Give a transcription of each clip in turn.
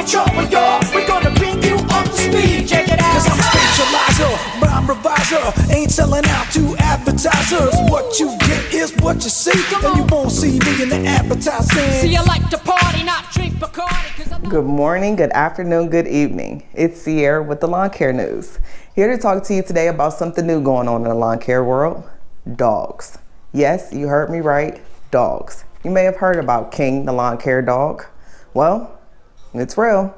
no trouble, y'all. We're gonna bring you up to speed. Check it out. Cause I'm a specializer, rhyme reviser. Ain't selling out to advertisers. What you get is what you see. And you won't see me in the advertising. See, I like to party, not drink Bacardi. Good morning, good afternoon, good evening. It's Sierra with the Lawn Care News. Here to talk to you today about something new going on in the lawn care world. Dogs. Yes, you heard me right, dogs. You may have heard about King the lawn care dog. Well, it's real.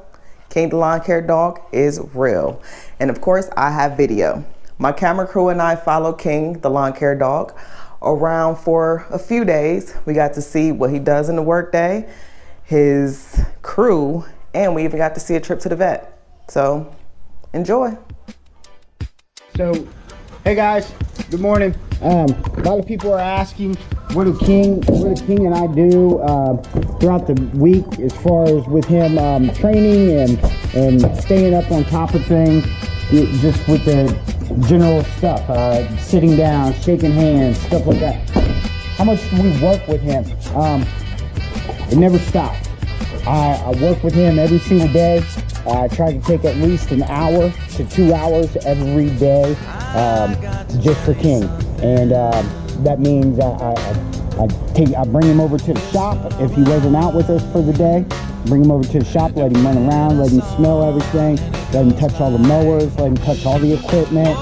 King the lawn care dog is real. And of course, I have video. My camera crew and I followed King the lawn care dog around for a few days. We got to see what he does in the workday, his crew, and we even got to see a trip to the vet. So, enjoy. So, hey guys, good morning. A lot of people are asking, what do King and I do throughout the week as far as with him training and staying up on top of things, just with the general stuff, sitting down, shaking hands, stuff like that. How much do we work with him? It never stops. I work with him every single day. I try to take at least an hour to 2 hours every day just for King. And that means I bring him over to the shop if he wasn't out with us for the day. Bring him over to the shop, let him run around, let him smell everything, let him touch all the mowers, let him touch all the equipment,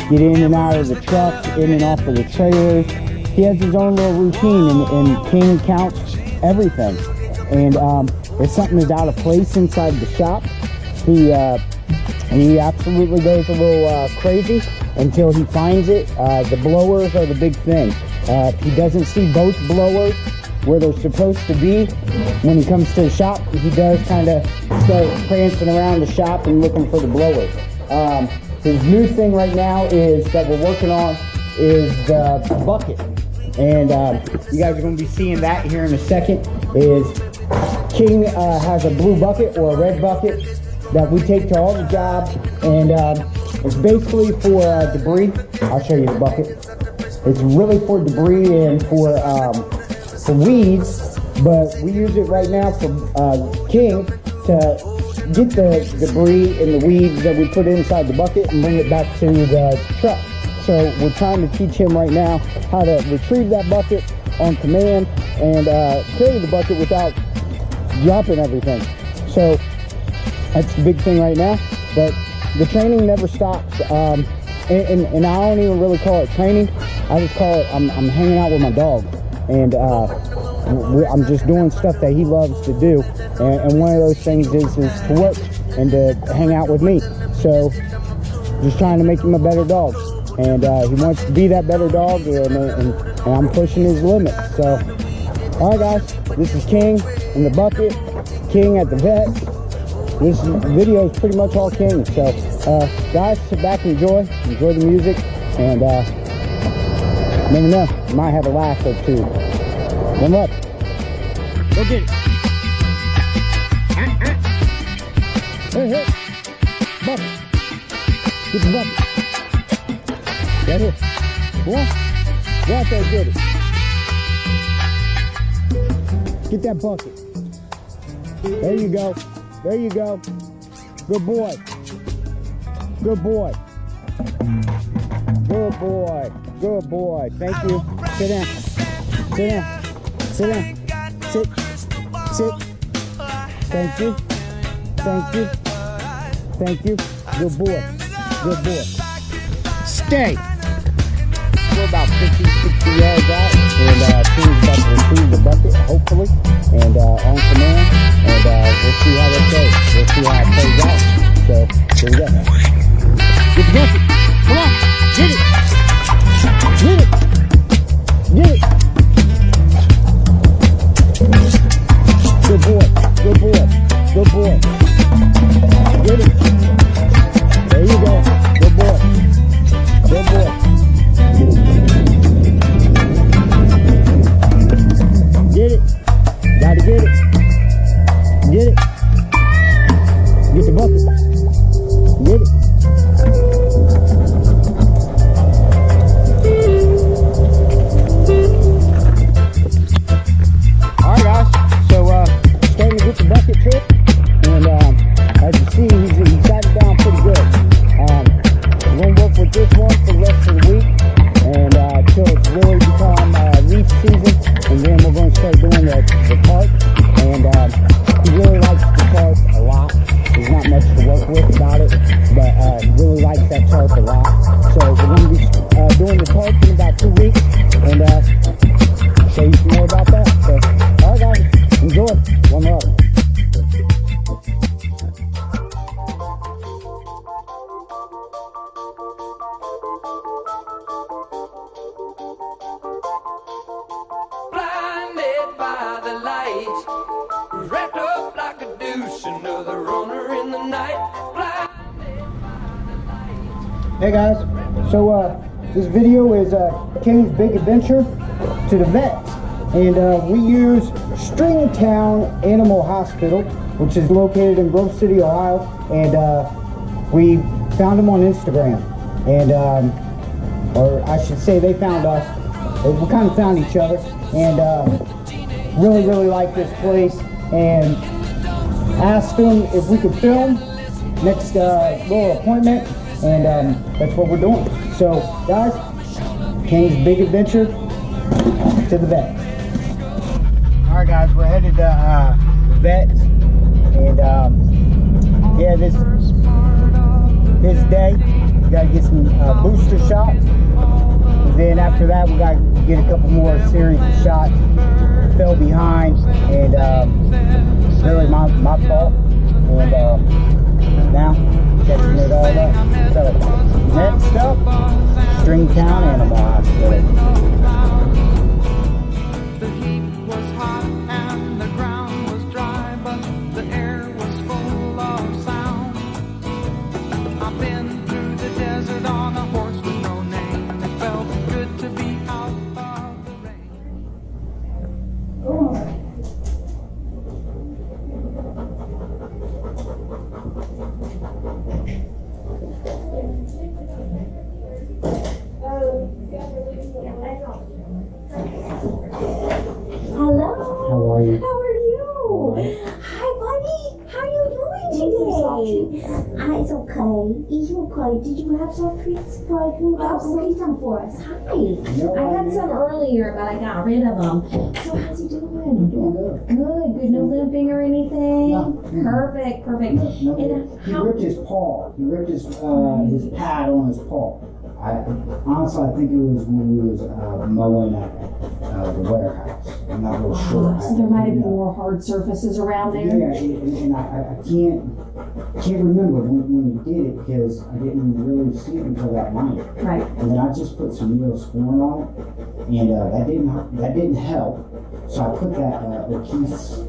get in and out of the trucks, in and off of the trailers. He has his own little routine, and King counts everything. And if something is out of place inside the shop, he absolutely goes a little crazy until he finds it. The blowers are the big thing. If he doesn't see both blowers where they're supposed to be when he comes to the shop, he does kind of start prancing around the shop and looking for the blowers. His new thing right now is that we're working on is the bucket. And you guys are going to be seeing that here in a second. Is King has a blue bucket or a red bucket that we take to all the jobs, and it's basically for debris. I'll show you the bucket. It's really for debris and for weeds, but we use it right now for King to get the debris and the weeds that we put inside the bucket and bring it back to the truck. So we're trying to teach him right now how to retrieve that bucket on command and carry the bucket without dropping everything. So that's the big thing right now, but the training never stops. And I don't even really call it training. I just call it I'm hanging out with my dog, and I'm just doing stuff that he loves to do. And one of those things is to work and to hang out with me. So just trying to make him a better dog. And he wants to be that better dog, and I'm pushing his limits. So, all right, guys, this is King in the bucket, King at the vet. This video is pretty much all King. So, guys, sit back and enjoy the music, and never know, you might have a laugh or two. One up, go get it. Hey, bucket, get the bucket. Right here. Go on. Go out there and get it. Get that bucket. There you go. There you go. Good boy. Good boy. Good boy. Good boy. Thank you. Sit down. Sit down. Sit down. Sit. Sit. Thank you. Thank you. Thank you. Good boy. Good boy. Stay. We're about 50, 60 yards out, and King's about to retrieve the bucket, hopefully, and on command, and we'll see how that goes. We'll see how it plays out. So, here we go. Get the bucket. Come on. Get it. Get it. Get it. Good boy. Good boy. Good boy. Get it. There you go. Good boy. Good boy. Get it. Gotta get it. Get it. Get the bucket. Get it. the tarp, and he really likes the tarp a lot. There's not much to work with about it, but really likes that tarp a lot. So we're going to be doing the tarp in about 2 weeks, and show you some more about that. So, all right guys, enjoy. One love. Blinded by the lights, wrapped up like a douche, another runner in the night. Hey guys, so this video is King's Big Adventure to the vets, and we use Stringtown Animal Hospital, which is located in Grove City, Ohio, and we found them on Instagram, and or I should say they found us. We kind of found each other, and really like this place, and asked them if we could film next little appointment, and that's what we're doing. So guys, King's Big Adventure to the vet. All right guys, we're headed to the vet, and yeah, this day we gotta get some booster shots, and then after that we gotta get a couple more series of shots. Fell behind, and really my fault, and now catching it all up. So next up, Stringtown Animal Hospital. The heat was hot and the ground was dry, but the air was full of sound. I've been through the desert on a horse with no name. It felt good to be out of the rain. Hello. How are you? How are you? Alright. Hi, buddy. How are you doing today? It's okay. It's okay. Did you have some treats for me? Go get some for us. Hi. No, I had some earlier, but I got rid of them. So how's he doing? Doing good. Good. No limping or anything? No. Perfect. No, And he ripped his paw. He ripped his pad on his paw. Honestly, I think it was when we was mowing at the warehouse. I'm not real sure. So there might have been more hard surfaces around there? Yeah, and I can't remember when we did it, because I didn't really see it until that night. Right. And then I just put some Neosporin on it, and that didn't help. So I put that Oakleys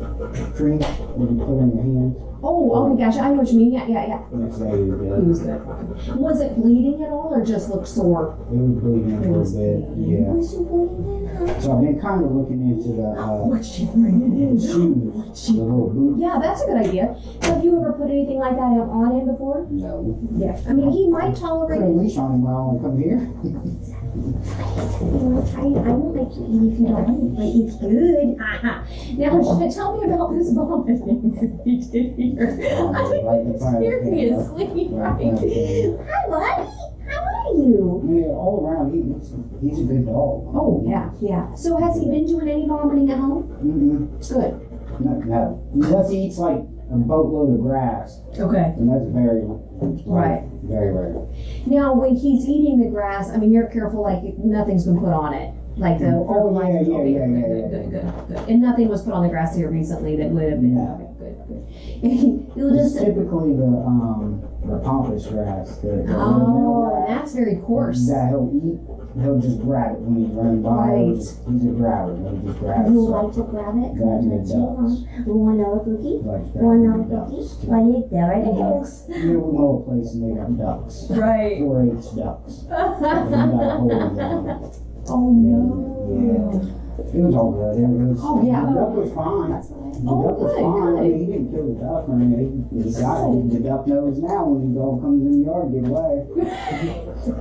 cream that you put in your hand. Oh, okay, gotcha. I know what you mean. Yeah. Next day it was He good. was good. Was it bleeding at all or just looked sore? It was bleeding a It was little bit, yeah. Was you bleeding? Huh? So I've been kind of looking into the What's she bringing in? shoes, the little boot. Yeah, that's a good idea. Have you ever put anything like that on him before? No. Yeah. I mean, he might Put tolerate a it. leash on him while I want to come here. I won't make you eat if you don't eat, but it's good. Now, tell me about this vomiting he did here. Seriously, right? Hi, buddy. How are you? Yeah, all around, he's a good dog. Oh, yeah. So has he been doing any vomiting at home? Good. No. Unless he eats like a boatload of grass, Okay. and that's very Right. very rare. Now, when he's eating the grass, I mean, you're careful, like nothing's been put on it. Like the fertilizer. yeah, Okay, yeah. good. And nothing was put on the grass here recently that would have been. No. Okay, good. You'll It's just. typically the pampas grass. Oh, and that's very coarse. That he'll eat. He'll just grab it when he's running by. Right. He's a grabber. He'll just grab it. You So like to grab it? Grab it, ducks. Want another cookie? he likes Want grabbing another ducks. cookie? Right there it is. Yeah, we know a place and they got ducks. Right. 4-H ducks. And you gotta hold them. Oh no. Yeah. It was all good. Oh, yeah. The duck was fine. The Oh, duck was good, fine. I good. mean, he didn't kill the duck. I mean, he got it. The duck knows now when the dog comes in the yard, get away.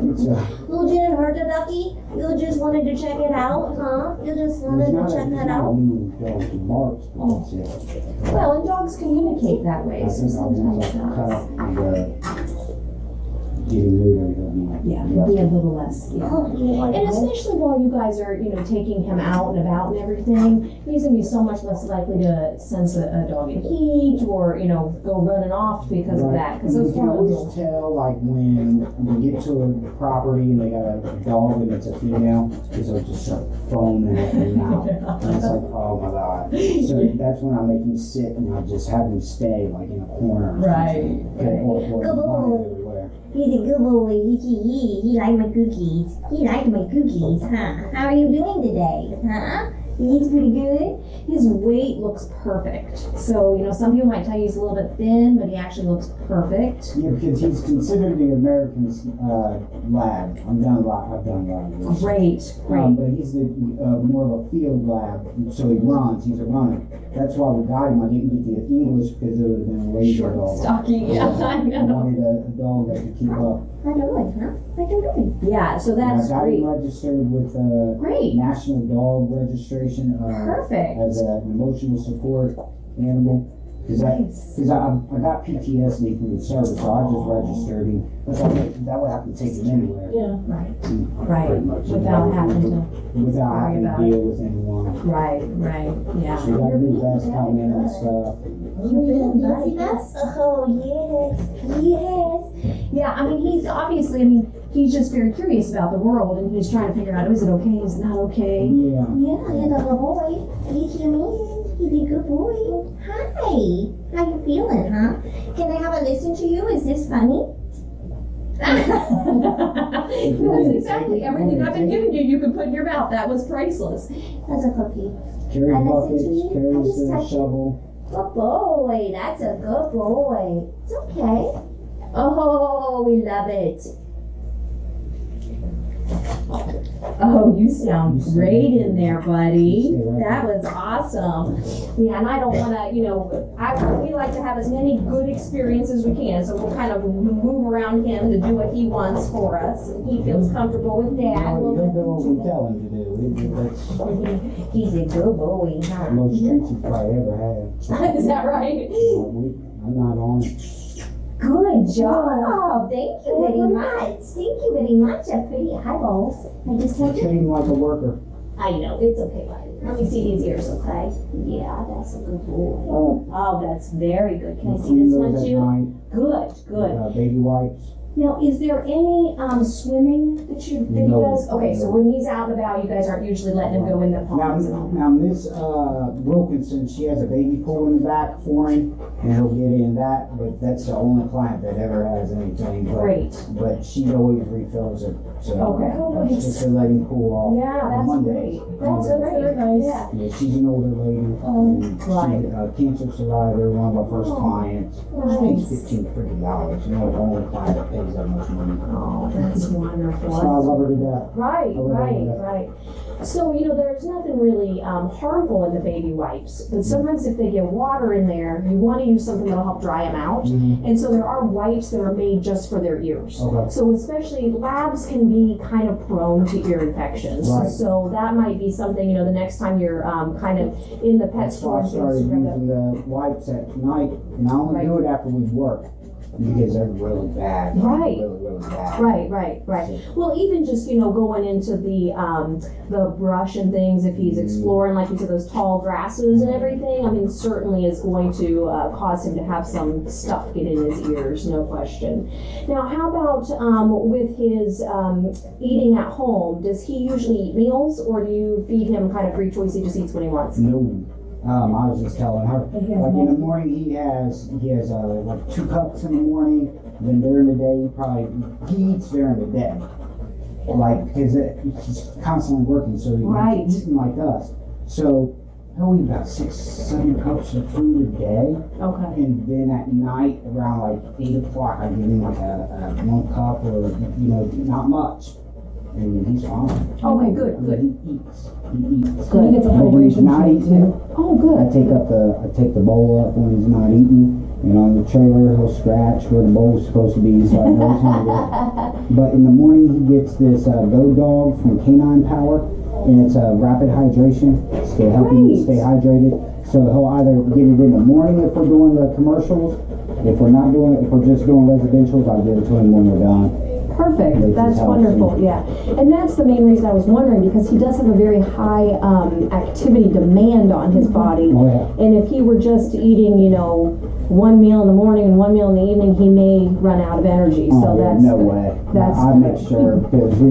You didn't hurt the ducky? You just wanted to check it out, huh? You just wanted to check that out? Barks, but that's it. Well, and dogs communicate that way, I so think I'll use sometimes a not. cup getting neutered, he'll be. Yeah, he'll be a little less, yeah. Oh, you know what? And especially while you guys are, taking him out and about and everything, he's gonna be so much less likely to sense a dog in heat or, go running off because of that. Because And those you can hormones always tell, like, when we get to a property and they got a dog and it's a female, because they'll just start foaming at their mouth. And it's like, oh my God. So that's when I make him sit and I just have him stay, like, in a corner. Right. Or Good boy. everywhere. He's a good boy. He liked my cookies. He liked my cookies, huh? How are you doing today, huh? He's pretty good. His weight looks perfect. So, some people might tell you he's a little bit thin, but he actually looks perfect. Yeah, because he's considered the American lab. I've done a lot of this. Great. But he's more of a field lab, so he runs. He's a runner. That's why we got him. I didn't get the English because it would have been a lazy dog. Stocky, yeah, I I know. wanted a dog that could keep up. How you doing, huh? How you doing? Yeah, so And that's I got great. him registered with Great. National Dog Registration Perfect. as an emotional support animal. Because I got PTSD from the service, so I just registered him. But that would have to take him anywhere. Yeah. Right. Pretty much. Without having to. Without having to about deal with anyone. Right. Yeah. So you got new vets coming in and stuff. You been busy, Bess? Oh, yes. Yeah, I mean, he's just very curious about the world and he's trying to figure out, is it okay, is it not okay? Yeah. Yeah, he's a good boy. He came in. He's a good boy. Hi. How you feeling, huh? Can I have a listen to you? Is this funny? That's exactly everything I've been giving you, you can put in your mouth. That was priceless. That's a cookie. Carries I listen buckets, to you. I carries just the touch you. shovel. Good boy. That's a good boy. It's okay. Oh, we love it. Oh, you sound great in there, buddy. Stay right That was awesome. Yeah, and I don't want to, we like to have as many good experiences as we can, so we'll kind of move around him to do what he wants for us. And he feels comfortable with Dad. He'll do We'll what we tell him to do. That's He's a good boy, the huh? most streets he's probably ever had. Is that right? I'm not on it. Good job. Thank you very much. Thank you very much. A pretty eyeballs. I just touched Treat it. him like a worker. I know. It's okay, buddy. Let me see these ears, okay? Yeah, that's a good boy. Oh, that's very good. Can I see Clean this those one at too? night. Good. Baby wipes. Now, is there any swimming that he No. does? Okay, so when he's out and about, you guys aren't usually letting him go in the ponds and all. Now Miss Wilkinson, she has a baby pool in the back for him, and he'll get in that. But that's the only client that ever has anything. Great. But she always refills it. So Okay. just to let him cool off. Yeah, on that's Mondays. great. That's very nice. Yeah. Yeah, she's an older lady. And right. she's a cancer survivor, one of our first clients. She pays $15 the only client that pays that much money. Oh, that's wonderful. So I love her to death. Right. So, there's nothing really harmful in the baby wipes, but sometimes if they get water in there, you want to use something that'll help dry them out. Mm-hmm. And so there are wipes that are made just for their ears. Okay. So especially labs can be kind of prone to ear infections. Right. So that might be something, the next time you're kind of in the pet That's store. why I started using the wipes at night, and I only do it after we work because they're really bad. Right. Really bad. Right. Well, even just going into the brush and things, if he's exploring, like you said, those tall grasses and everything, I mean, certainly is going to cause him to have some stuff get in his ears, no question. Now, how about with his eating at home? Does he usually eat meals, or do you feed him kind of free choice? He just eats when he wants. No. I was just telling her, like in the morning he has like 2 cups in the morning, then during the day he eats during the day. Like, because he's constantly working, so he's eating like us. So he'll eat about 6-7 cups of food a day. Okay. And then at night, around like 8 o'clock, I give him like a 1 cup or, not much. And he's fine. Okay, good. He eats. Good. He gets a But when he's hydration not treat, eating, Oh, good. I take the bowl up when he's not eating, and on the trailer he'll scratch where the bowl's supposed to be, so I know he's hungry. But in the morning he gets this Go Dog from Canine Power, and it's a rapid hydration, help him stay hydrated. So he'll either get it in the morning if we're doing the commercials, if we're just doing residentials, I'll give it to him when we're done. Perfect, Makes that's his house wonderful, yeah. And that's the main reason I was wondering, because he does have a very high activity demand on his body. Oh, yeah. And if he were just eating, you know, one meal in the morning and one meal in the evening, he may run out of energy, so Oh, yeah, that's. no way. That's I make sure, because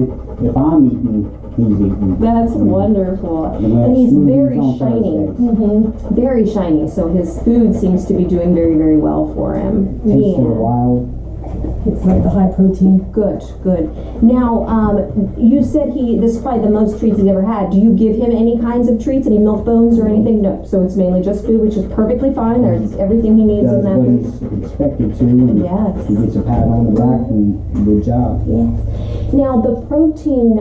if I'm eating, he's eating. That's wonderful. And And he's smoothies very on shiny. Thursdays. Very shiny, so his food seems to be doing very, very well for him. Tastes of the wild. It's like the high protein. Good, good. Now, you said this is probably the most treats he's ever had. Do you give him any kinds of treats, any milk bones or anything? No, so it's mainly just food, which is perfectly fine. There's everything he needs in Does that what food. he's expected to, and Yes. he gets a pat on the back, and good job. Yes. Now, the protein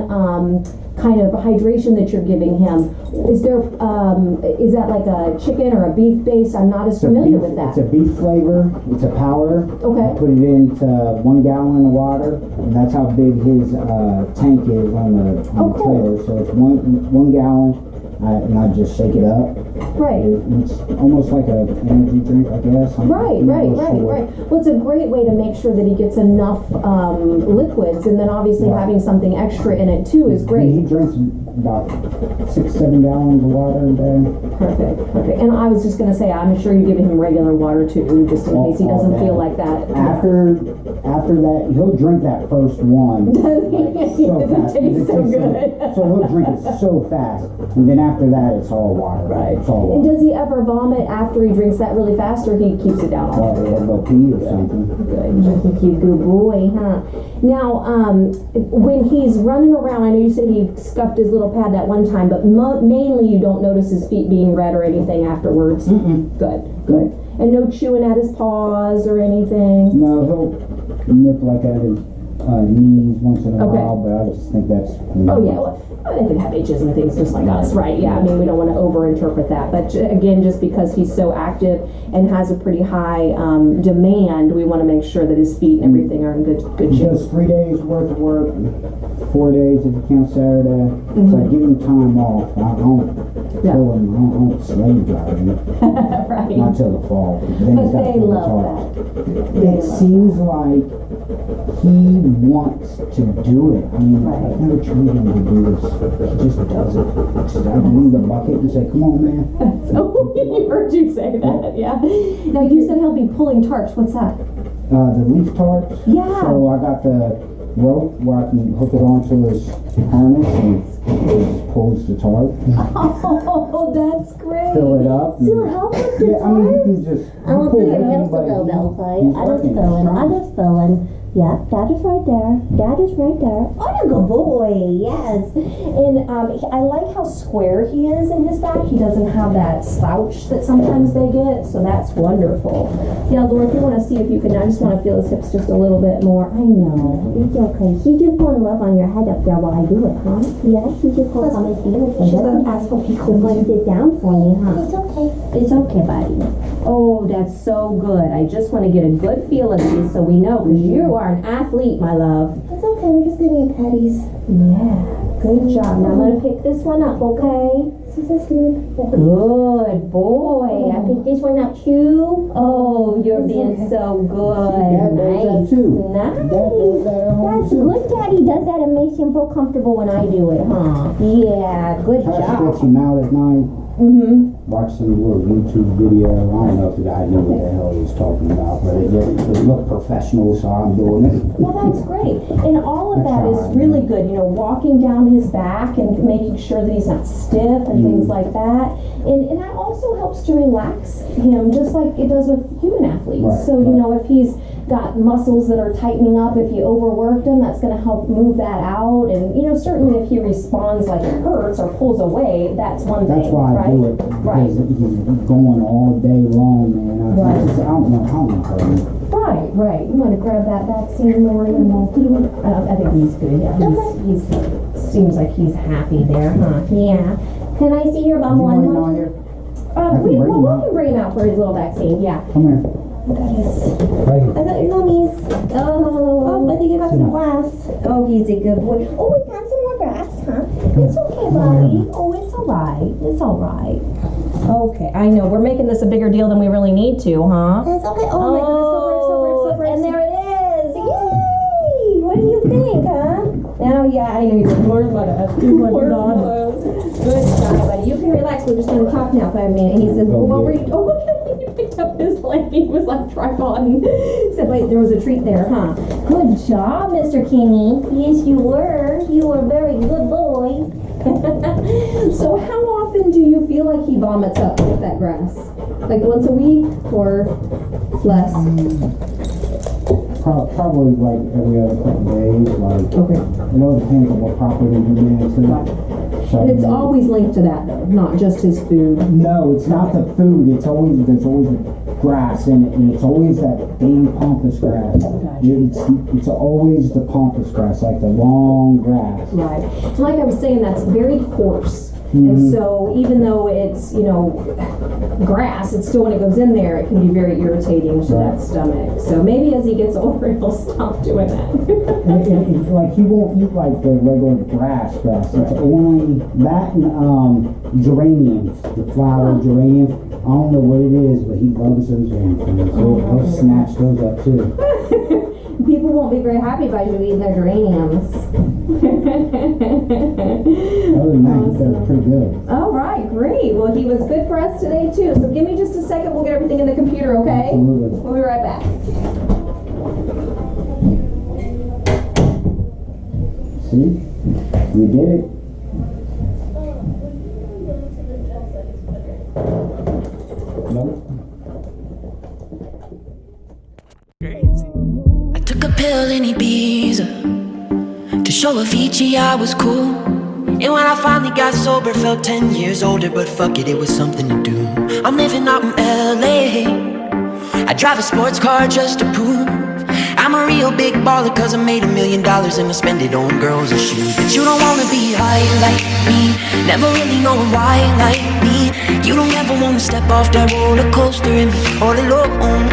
kind of hydration that you're giving him, is that like a chicken or a beef base? I'm not as familiar with that. It's a beef flavor. It's a powder. Okay. I put it into 1 gallon of water, and that's how big his tank is on the Oh, cool. trailer. So it's one gallon, and I just shake it up. Right. It's almost like an energy drink, I guess. Right. Well, it's a great way to make sure that he gets enough liquids, and then obviously Right. having something extra in it too is He great. drinks about 6-7 gallons of water a day. Perfect. And I was just gonna say, I'm sure you're giving him regular water too, just in case he All doesn't day. feel like that. After that, he'll drink that first one. It tastes so good. So he'll drink it so fast, and then after that, it's all water. Right. It's all And water. does he ever vomit after he drinks that really fast, or he keeps it down all Or he'll go pee or something. Good. You good boy, huh? Now, when he's running around, I know you said he scuffed his little pad that one time, but mainly you don't notice his feet being red or anything afterwards. Good. And no chewing at his paws or anything. No, he'll nip like at his knees once in a Okay. while, but I just think that's. Oh yeah, well, they can have itches and things just like us, right? Yeah, I mean, we don't want to overinterpret that, but again, just because he's so active and has a pretty high demand, we want to make sure that his feet and everything are in good He shape. does 3 days worth of work, 4 days if you count Saturday. So I give him time off. I don't Yeah. kill him. I don't slave drive him. Not Right. till the fall. Then he's But got they to pull the love tarp. that. It seems like he wants to do it. I mean, I've never trained him to do this. He just does it. I leave the bucket and say, "Come on, man." Oh, he heard you say that, yeah. Now, you said he'll be pulling tarps. What's that? The leaf tarps. Yeah. So I got the rope where I can hook it onto his harness and it just pulls the tarp. Oh, that's great. Fill it up. and- Still help with the Yeah, I mean, you can just. I want pull to it, help but the he- Belfry. he's I just working. filling. He's I just filling. Yeah, that is right there. That is right there. Oh, you good boy. Yes. And I like how square he is in his back. He doesn't have that slouch that sometimes they get, so that's wonderful. Yeah, Laura, if you want to see if you can, I just want to feel his hips just a little bit more. I know. It's okay. He just want to love on your head up there while I do it, huh? Yeah, he just wants to come and see you. She's an asshole. He could sit down for me, huh? It's okay. It's okay, buddy. Oh, that's so good. I just want to get a good feel of you so we know, because you are an athlete, my love. It's okay. We're just giving you patties. Yeah, good job. Now I'm going to pick this one up, okay? Good boy. I picked this one up too. Oh, you're being so Dad good. does that Nice. too. Nice. Dad does that at home That's too. good. Daddy does that and makes him feel comfortable when I do it, huh? Yeah, good I stretch job. him out at night. Mm-hmm. Watch some little YouTube video. I don't know if the guy knew what the hell he was talking about, but it looked professional, so I'm doing it. Well, that's great. And all of that is really good. You know, walking down his back and making sure that he's not stiff and things like that. And that also helps to relax him, just like it does with human athletes. Right, So, you right. know, if he's got muscles that are tightening up, if you overworked him, that's going to help move that out. And, you know, certainly if he responds like it hurts or pulls away, that's one thing, That's why I right? do it, Right. because he's going all day long, man. I don't want to hurt him. Right. You want to grab that vaccine, Lori, and we'll put him. I think he's good. Yeah, he's seems like he's happy there, huh? Yeah. Can I see your You bubble waiting one? on here? We bring him out. can bring him out for his little vaccine. Yeah. Come here. Right here. I got your nummies. Oh, I think I got some glass. Oh, he's a good boy. Oh, we got some more grass. huh? It's okay, buddy. Oh, it's all right. It's all right. Okay, I know, we're making this a bigger deal than we really need to, huh? It's okay. Oh, my goodness, so brave. And there it is. Yay! What do you think, huh? Now, yeah, I know you're more but Good job, buddy. You can relax. We're just going to talk now for a minute. And he says, well, what were you... Oh, okay. He picked up his leg. He was like tripod and said, wait, there was a treat there, huh? Good job, Mr. Kingy. Yes, you were. You were a very good boy. So how often do you feel like he vomits up with that grass? Like once a week or less? Probably like every other couple days. Like, Okay. it all depends on what property you're into. So, And it's always linked to that though, not just his food. no, it's not the food. There's always grass in it, and it's always that damn pampas grass. It's always the pampas grass, like the long grass. Right. And like I was saying, that's very coarse. And so even though it's, you know, grass, it's still when it goes in there, it can be very irritating to that stomach. So maybe as he gets older, he'll stop doing that. And like he won't eat like the regular grass. It's only that and geraniums, the flower geraniums. I don't know what it is, but he loves those ones. He'll snatch those up too. People won't be very happy about you eating their geraniums. Other than that, he does pretty good. All right, great. Well, he was good for us today too. So give me just a second. We'll get everything in the computer, okay? Absolutely. We'll be right back. See? You did it. Nope. I took a pill in Ibiza to show Avicii I was cool. And when I finally got sober, felt 10 years older. But fuck it, it was something to do. I'm living out in LA. I drive a sports car just to prove I'm a real big baller, cause I made $1 million and I spend it on girls and shoes. But you don't wanna be high like me, never really knowing why like me. You don't ever wanna step off that roller coaster and be all alone.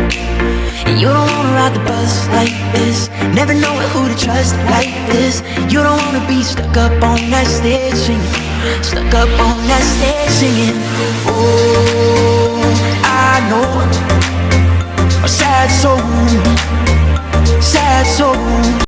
And you don't wanna ride the bus like this, never knowing who to trust like this. You don't wanna be stuck up on that stage singing, stuck up on that stage singing. Oh, I know a sad soul, sad soul.